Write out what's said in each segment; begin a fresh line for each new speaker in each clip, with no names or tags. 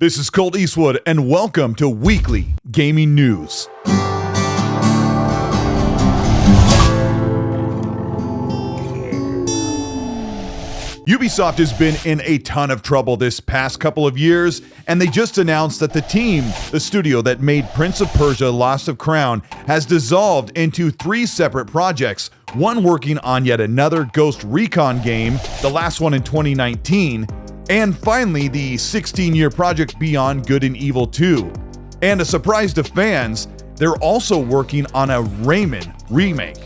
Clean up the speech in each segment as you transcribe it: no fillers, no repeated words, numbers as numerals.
This is Colteastwood, and welcome to Weekly Gaming News. Ubisoft has been in a ton of trouble this past couple of years, and they just announced that the studio that made Prince of Persia: Lost of Crown, has dissolved into 3 separate projects, one working on yet another Ghost Recon game, the last one in 2019, and finally the 16-year project Beyond Good and Evil 2. And a surprise to fans, they're also working on a Rayman remake.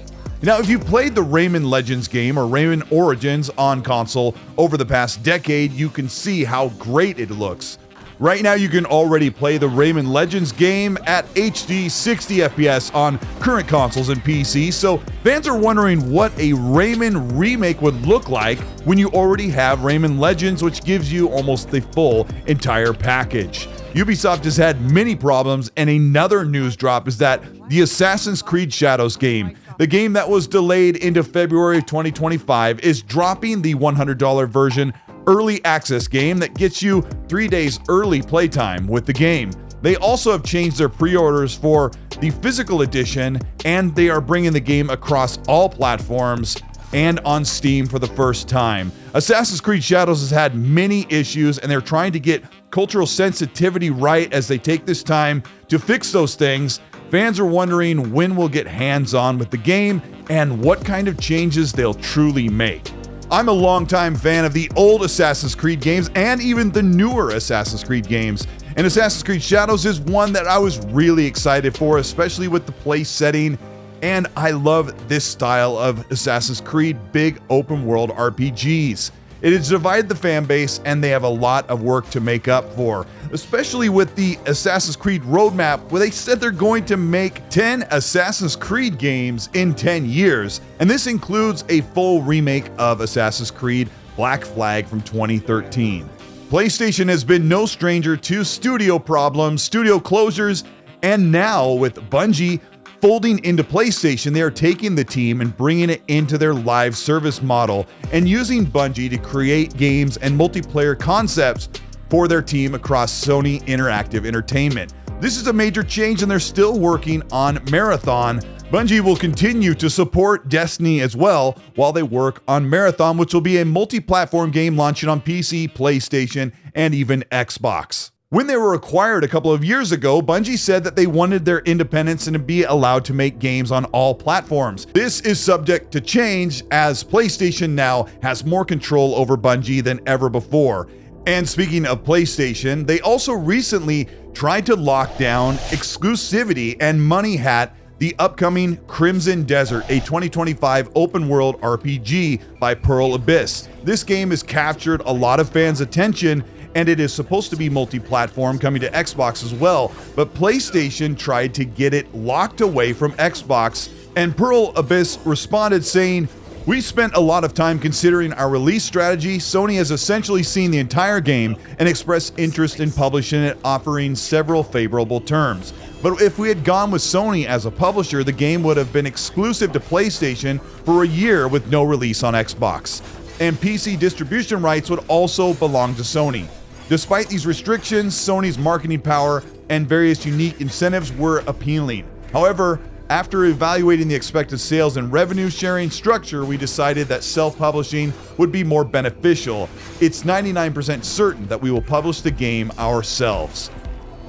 Now, if you played the Rayman Legends game or Rayman Origins on console over the past decade, you can see how great it looks. Right now, you can already play the Rayman Legends game at HD 60 FPS on current consoles and PC, so fans are wondering what a Rayman remake would look like when you already have Rayman Legends, which gives you almost the full entire package. Ubisoft has had many problems, and another news drop is that the Assassin's Creed Shadows game, the game that was delayed into February 2025, is dropping the $100 version early access game that gets you 3 days early playtime with the game. They also have changed their pre-orders for the physical edition, and they are bringing the game across all platforms and on Steam for the first time. Assassin's Creed Shadows has had many issues, and they're trying to get cultural sensitivity right as they take this time to fix those things. Fans are wondering when we'll get hands-on with the game and what kind of changes they'll truly make. I'm a longtime fan of the old Assassin's Creed games and even the newer Assassin's Creed games, and Assassin's Creed Shadows is one that I was really excited for, especially with the place setting, and I love this style of Assassin's Creed big open world RPGs. It has divided the fan base, and they have a lot of work to make up for, especially with the Assassin's Creed roadmap, where they said they're going to make 10 Assassin's Creed games in 10 years, and this includes a full remake of Assassin's Creed Black Flag from 2013. PlayStation has been no stranger to studio problems, studio closures, and now with Bungie folding into PlayStation, they are taking the team and bringing it into their live service model and using Bungie to create games and multiplayer concepts for their team across Sony Interactive Entertainment. This is a major change, and they're still working on Marathon. Bungie will continue to support Destiny as well while they work on Marathon, which will be a multi-platform game launching on PC, PlayStation, and even Xbox. When they were acquired a couple of years ago, Bungie said that they wanted their independence and to be allowed to make games on all platforms. This is subject to change as PlayStation now has more control over Bungie than ever before. And speaking of PlayStation, they also recently tried to lock down exclusivity and money hat the upcoming Crimson Desert, a 2025 open world RPG by Pearl Abyss. This game has captured a lot of fans' attention, and it is supposed to be multi-platform, coming to Xbox as well, but PlayStation tried to get it locked away from Xbox, and Pearl Abyss responded saying, "We spent a lot of time considering our release strategy. Sony has essentially seen the entire game and expressed interest in publishing it, offering several favorable terms. But if we had gone with Sony as a publisher, the game would have been exclusive to PlayStation for a year with no release on Xbox. And PC distribution rights would also belong to Sony. Despite these restrictions, Sony's marketing power and various unique incentives were appealing. However, after evaluating the expected sales and revenue sharing structure, we decided that self-publishing would be more beneficial. It's 99% certain that we will publish the game ourselves."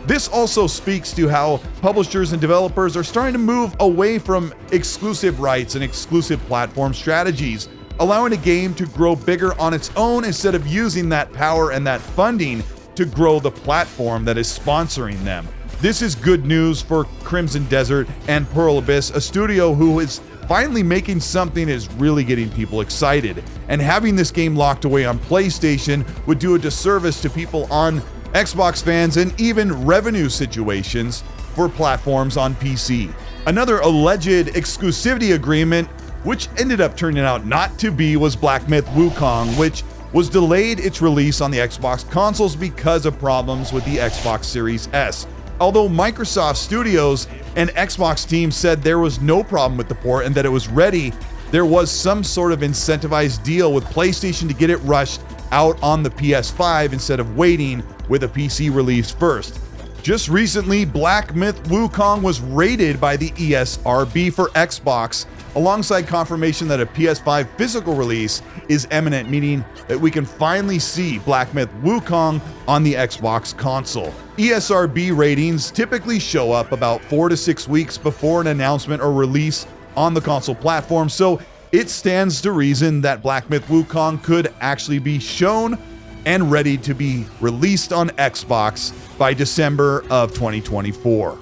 This also speaks to how publishers and developers are starting to move away from exclusive rights and exclusive platform strategies, allowing a game to grow bigger on its own instead of using that power and that funding to grow the platform that is sponsoring them. This is good news for Crimson Desert and Pearl Abyss, a studio who is finally making something that is really getting people excited. And having this game locked away on PlayStation would do a disservice to people on Xbox fans and even revenue situations for platforms on PC. Another alleged exclusivity agreement, which ended up turning out not to be, was Black Myth WuKong, which was delayed its release on the Xbox consoles because of problems with the Xbox Series S. Although Microsoft Studios and Xbox team said there was no problem with the port and that it was ready, there was some sort of incentivized deal with PlayStation to get it rushed out on the PS5 instead of waiting with a PC release first. Just recently, Black Myth WuKong was rated by the ESRB for Xbox, alongside confirmation that a PS5 physical release is imminent, meaning that we can finally see Black Myth WuKong on the Xbox console. ESRB ratings typically show up about 4 to 6 weeks before an announcement or release on the console platform, so it stands to reason that Black Myth WuKong could actually be shown and ready to be released on Xbox by December of 2024.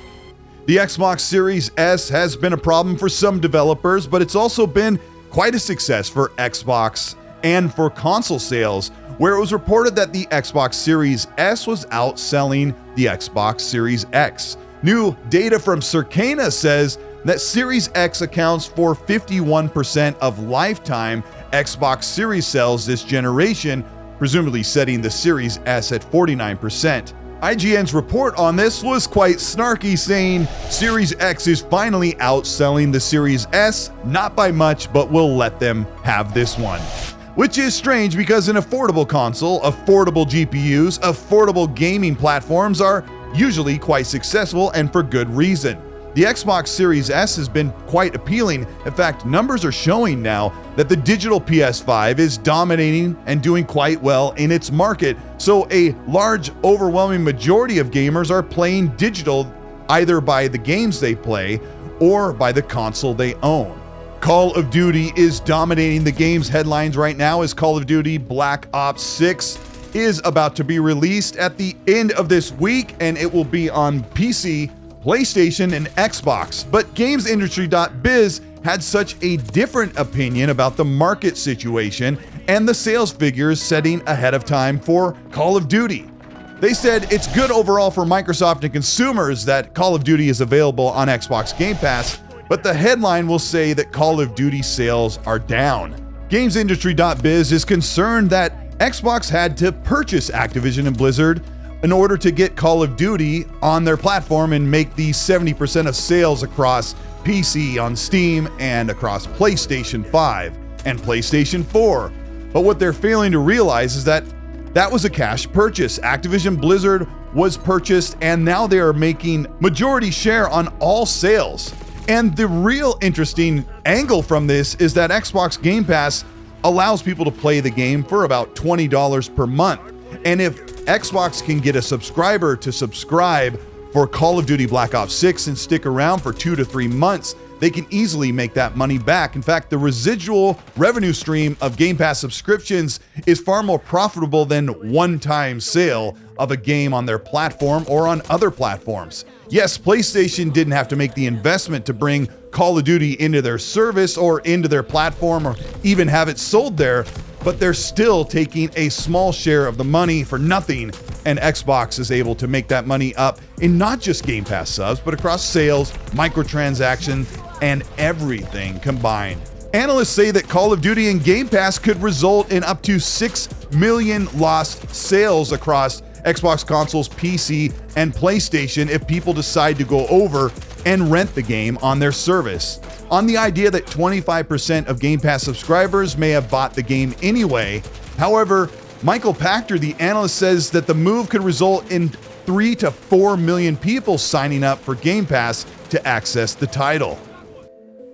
The Xbox Series S has been a problem for some developers, but it's also been quite a success for Xbox and for console sales, where it was reported that the Xbox Series S was outselling the Xbox Series X. New data from Circana says that Series X accounts for 51% of lifetime Xbox Series sales this generation, presumably setting the Series S at 49%. IGN's report on this was quite snarky, saying Series X is finally outselling the Series S, not by much, but we'll let them have this one. Which is strange because an affordable console, affordable GPUs, affordable gaming platforms are usually quite successful, and for good reason. The Xbox Series S has been quite appealing. In fact, numbers are showing now that the digital PS5 is dominating and doing quite well in its market. So a large, overwhelming majority of gamers are playing digital either by the games they play or by the console they own. Call of Duty is dominating the games headlines right now as Call of Duty Black Ops 6 is about to be released at the end of this week, and it will be on PC, PlayStation, and Xbox. But GamesIndustry.biz had such a different opinion about the market situation and the sales figures setting ahead of time for Call of Duty. They said it's good overall for Microsoft and consumers that Call of Duty is available on Xbox Game Pass, but the headline will say that Call of Duty sales are down. GamesIndustry.biz is concerned that Xbox had to purchase Activision and Blizzard in order to get Call of Duty on their platform and make the 70% of sales across PC on Steam and across PlayStation 5 and PlayStation 4. But what they're failing to realize is that that was a cash purchase. Activision Blizzard was purchased, and now they are making majority share on all sales. And the real interesting angle from this is that Xbox Game Pass allows people to play the game for about $20 per month. And if Xbox can get a subscriber to subscribe for Call of Duty Black Ops 6 and stick around for 2 to 3 months, they can easily make that money back. In fact, the residual revenue stream of Game Pass subscriptions is far more profitable than one-time sale of a game on their platform or on other platforms. Yes, PlayStation didn't have to make the investment to bring Call of Duty into their service or into their platform or even have it sold there, but they're still taking a small share of the money for nothing, and Xbox is able to make that money up in not just Game Pass subs, but across sales, microtransactions, and everything combined. Analysts say that Call of Duty and Game Pass could result in up to 6 million lost sales across Xbox consoles, PC, and PlayStation if people decide to go over and rent the game on their service. On the idea that 25% of Game Pass subscribers may have bought the game anyway. However, Michael Pachter, the analyst, says that the move could result in 3 to 4 million people signing up for Game Pass to access the title.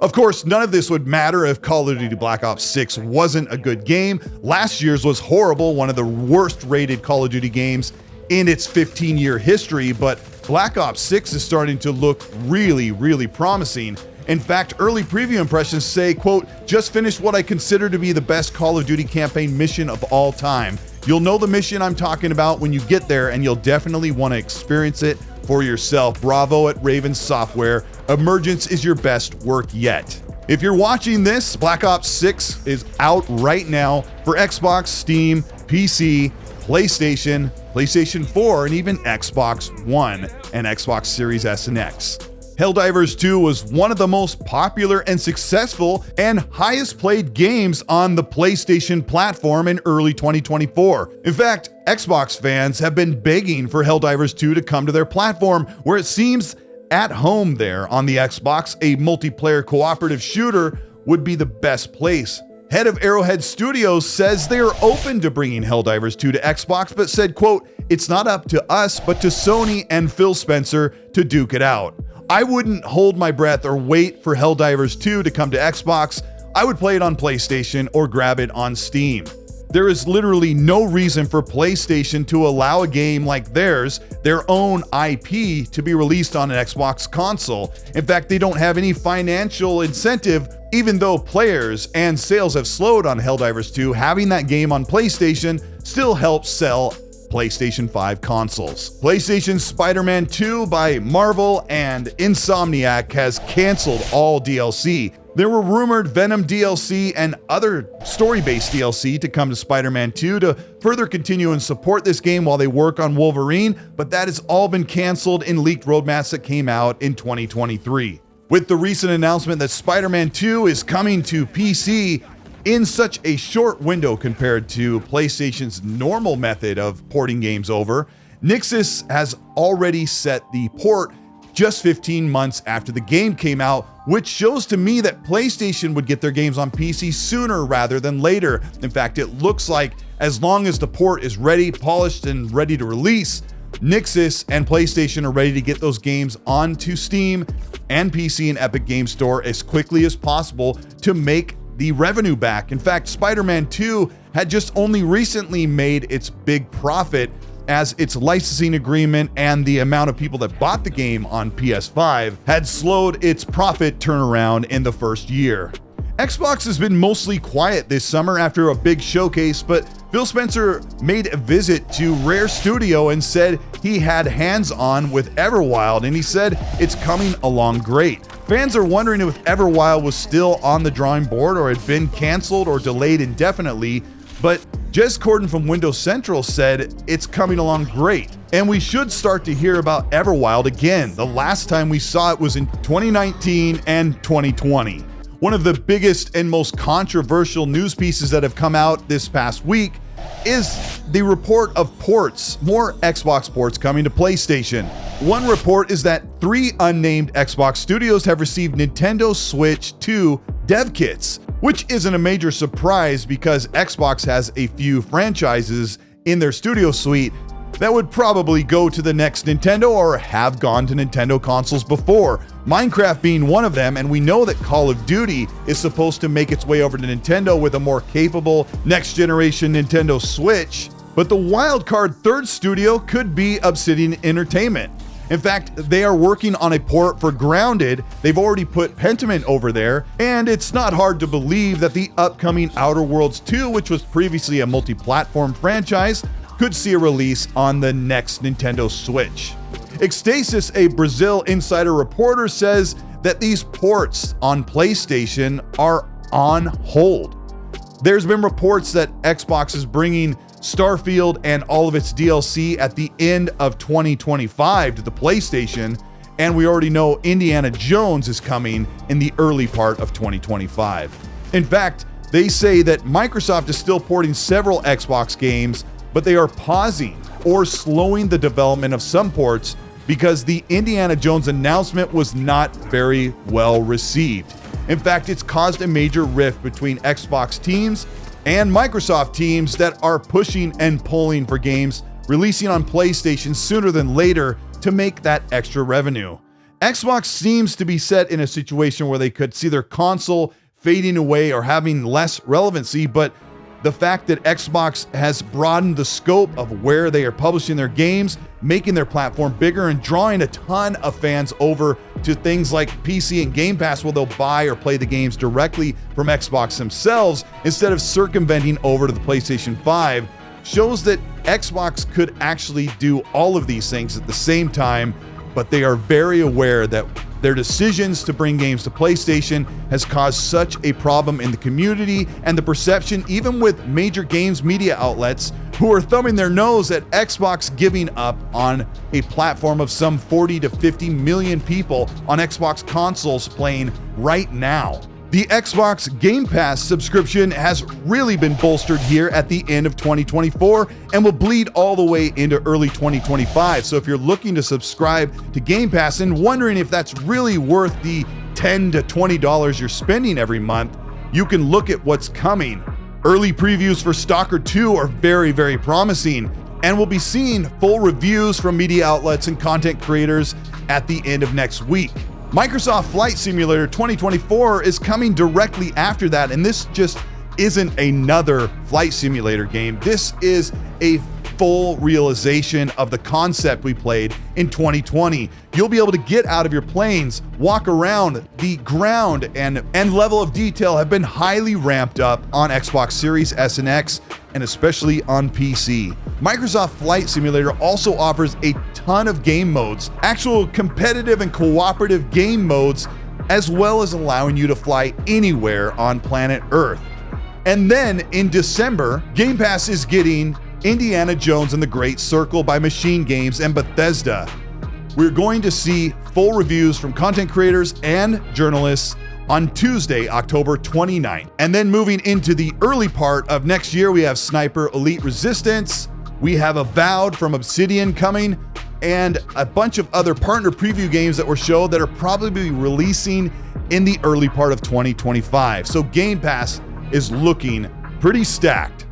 Of course, none of this would matter if Call of Duty Black Ops 6 wasn't a good game. Last year's was horrible, one of the worst rated Call of Duty games in its 15-year history, but Black Ops 6 is starting to look really promising. In fact, early preview impressions say, quote, "Just finished what I consider to be the best Call of Duty campaign mission of all time. You'll know the mission I'm talking about when you get there, and you'll definitely want to experience it for yourself. Bravo at Raven Software. Emergence is your best work yet." If you're watching this, Black Ops 6 is out right now for Xbox, Steam, PC, PlayStation, PlayStation 4, and even Xbox One and Xbox Series S and X. Helldivers 2 was one of the most popular and successful and highest played games on the PlayStation platform in early 2024. In fact, Xbox fans have been begging for Helldivers 2 to come to their platform, where it seems at home there on the Xbox, a multiplayer cooperative shooter would be the best place. Head of Arrowhead Studios says they are open to bringing Helldivers 2 to Xbox, but said, quote, "It's not up to us, but to Sony and Phil Spencer to duke it out. I wouldn't hold my breath or wait for Helldivers 2 to come to Xbox. I would play it on PlayStation or grab it on Steam. There is literally no reason for PlayStation to allow a game like theirs, their own IP, to be released on an Xbox console. In fact, they don't have any financial incentive. Even though players and sales have slowed on Helldivers 2, having that game on PlayStation still helps sell PlayStation 5 consoles. PlayStation's Spider-Man 2 by Marvel and Insomniac has canceled all DLC. There were rumored Venom DLC and other story-based DLC to come to Spider-Man 2 to further continue and support this game while they work on Wolverine, but that has all been canceled in leaked roadmaps that came out in 2023. With the recent announcement that Spider-Man 2 is coming to PC in such a short window compared to PlayStation's normal method of porting games over, Nixxes has already set the port just 15 months after the game came out, which shows to me that PlayStation would get their games on PC sooner rather than later. In fact, it looks like as long as the port is ready, polished, and ready to release, Nixxes and PlayStation are ready to get those games onto Steam and PC and Epic Game Store as quickly as possible to make the revenue back. In fact, Spider-Man 2 had just only recently made its big profit as its licensing agreement and the amount of people that bought the game on PS5 had slowed its profit turnaround in the first year. Xbox has been mostly quiet this summer after a big showcase, but Phil Spencer made a visit to Rare Studio and said he had hands-on with Everwild, and he said it's coming along great. Fans are wondering if Everwild was still on the drawing board or had been canceled or delayed indefinitely, but Jez Corden from Windows Central said it's coming along great, and we should start to hear about Everwild again. The last time we saw it was in 2019 and 2020. One of the biggest and most controversial news pieces that have come out this past week is the report of ports, more Xbox ports coming to PlayStation. One report is that 3 unnamed Xbox studios have received Nintendo Switch 2 dev kits, which isn't a major surprise because Xbox has a few franchises in their studio suite that would probably go to the next Nintendo or have gone to Nintendo consoles before, Minecraft being one of them, and we know that Call of Duty is supposed to make its way over to Nintendo with a more capable next-generation Nintendo Switch, but the wildcard third studio could be Obsidian Entertainment. In fact, they are working on a port for Grounded. They've already put Pentiment over there, and it's not hard to believe that the upcoming Outer Worlds 2, which was previously a multi-platform franchise, could see a release on the next Nintendo Switch. Xtasis, a Brazil insider reporter, says that these ports on PlayStation are on hold. There's been reports that Xbox is bringing Starfield and all of its DLC at the end of 2025 to the PlayStation, and we already know Indiana Jones is coming in the early part of 2025. In fact, they say that Microsoft is still porting several Xbox games, but they are pausing or slowing the development of some ports because the Indiana Jones announcement was not very well received. In fact, it's caused a major rift between Xbox teams and Microsoft teams that are pushing and pulling for games releasing on PlayStation sooner than later to make that extra revenue. Xbox seems to be set in a situation where they could see their console fading away or having less relevancy, but the fact that Xbox has broadened the scope of where they are publishing their games, making their platform bigger and drawing a ton of fans over to things like PC and Game Pass where they'll buy or play the games directly from Xbox themselves instead of circumventing over to the PlayStation 5, shows that Xbox could actually do all of these things at the same time, but they are very aware that their decisions to bring games to PlayStation has caused such a problem in the community and the perception, even with major games media outlets who are thumbing their nose at Xbox giving up on a platform of some 40 to 50 million people on Xbox consoles playing right now. The Xbox Game Pass subscription has really been bolstered here at the end of 2024 and will bleed all the way into early 2025. So if you're looking to subscribe to Game Pass and wondering if that's really worth the $10 to $20 you're spending every month, you can look at what's coming. Early previews for Stalker 2 are very, very promising, and we'll be seeing full reviews from media outlets and content creators at the end of next week. Microsoft Flight Simulator 2024 is coming directly after that, and this just isn't another flight simulator game. This is a full realization of the concept we played in 2020. You'll be able to get out of your planes, walk around. The ground and level of detail have been highly ramped up on Xbox Series S and X, and especially on PC. Microsoft Flight Simulator also offers a ton of game modes, actual competitive and cooperative game modes, as well as allowing you to fly anywhere on planet Earth. And then in December, Game Pass is getting Indiana Jones and the Great Circle by Machine Games and Bethesda. We're going to see full reviews from content creators and journalists on Tuesday, October 29th. And then moving into the early part of next year, we have Sniper Elite Resistance, we have Avowed from Obsidian coming, and a bunch of other partner preview games that were showed that are probably releasing in the early part of 2025. So Game Pass is looking pretty stacked.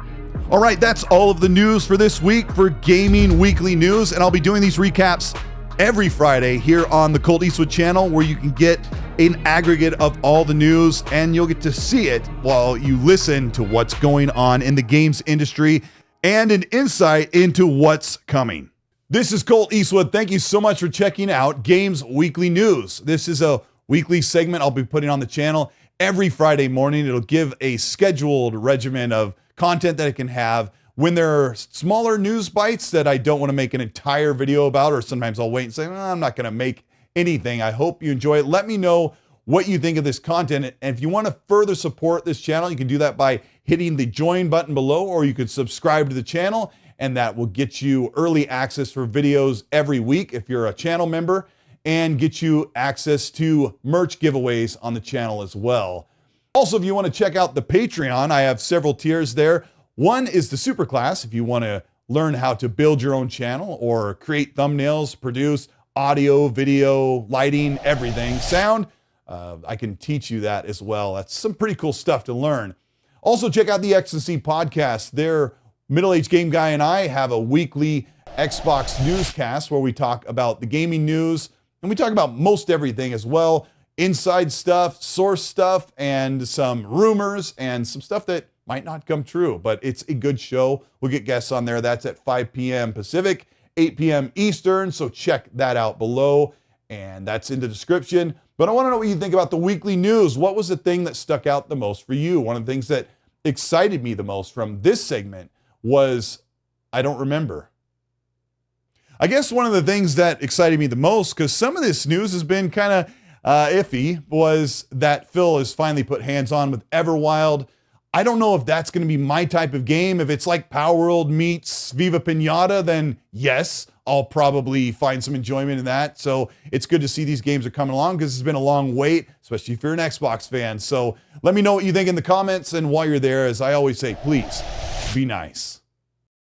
All right, that's all of the news for this week for Gaming Weekly News, and I'll be doing these recaps every Friday here on the Colteastwood channel, where you can get an aggregate of all the news, and you'll get to see it while you listen to what's going on in the games industry and an insight into what's coming. This is Colt Eastwood. Thank you so much for checking out Games Weekly News. This is a weekly segment I'll be putting on the channel every Friday morning. It'll give a scheduled regimen of content that it can have. When there are smaller news bites that I don't want to make an entire video about, or sometimes I'll wait and say, I'm not going to make anything. I hope you enjoy it. Let me know what you think of this content. And if you want to further support this channel, you can do that by hitting the join button below, or you could subscribe to the channel, and that will get you early access for videos every week if you're a channel member, and get you access to merch giveaways on the channel as well. Also, if you want to check out the Patreon, I have several tiers there. One is the super class, if you want to learn how to build your own channel or create thumbnails, produce audio, video, lighting, everything, sound. I can teach you that as well. That's some pretty cool stuff to learn. Also, check out the XNC podcast. Their middle-aged game guy and I have a weekly Xbox newscast where we talk about the gaming news, and we talk about most everything as well. Inside stuff, source stuff, and some rumors, and some stuff that might not come true, but it's a good show. We'll get guests on there. That's at 5 p.m. Pacific, 8 p.m. Eastern, so check that out below, and that's in the description. But I want to know what you think about the weekly news. What was the thing that stuck out the most for you? One of the things that excited me the most from this segment was, I don't remember. I guess one of the things that excited me the most, because some of this news has been kind of iffy, was that Phil has finally put hands on with Everwild. I don't know if that's going to be my type of game. If it's like Power World meets Viva Pinata, then yes, I'll probably find some enjoyment in that. So it's good to see these games are coming along, because it's been a long wait, especially if you're an Xbox fan. So let me know what you think in the comments. And while you're there, as I always say, please be nice.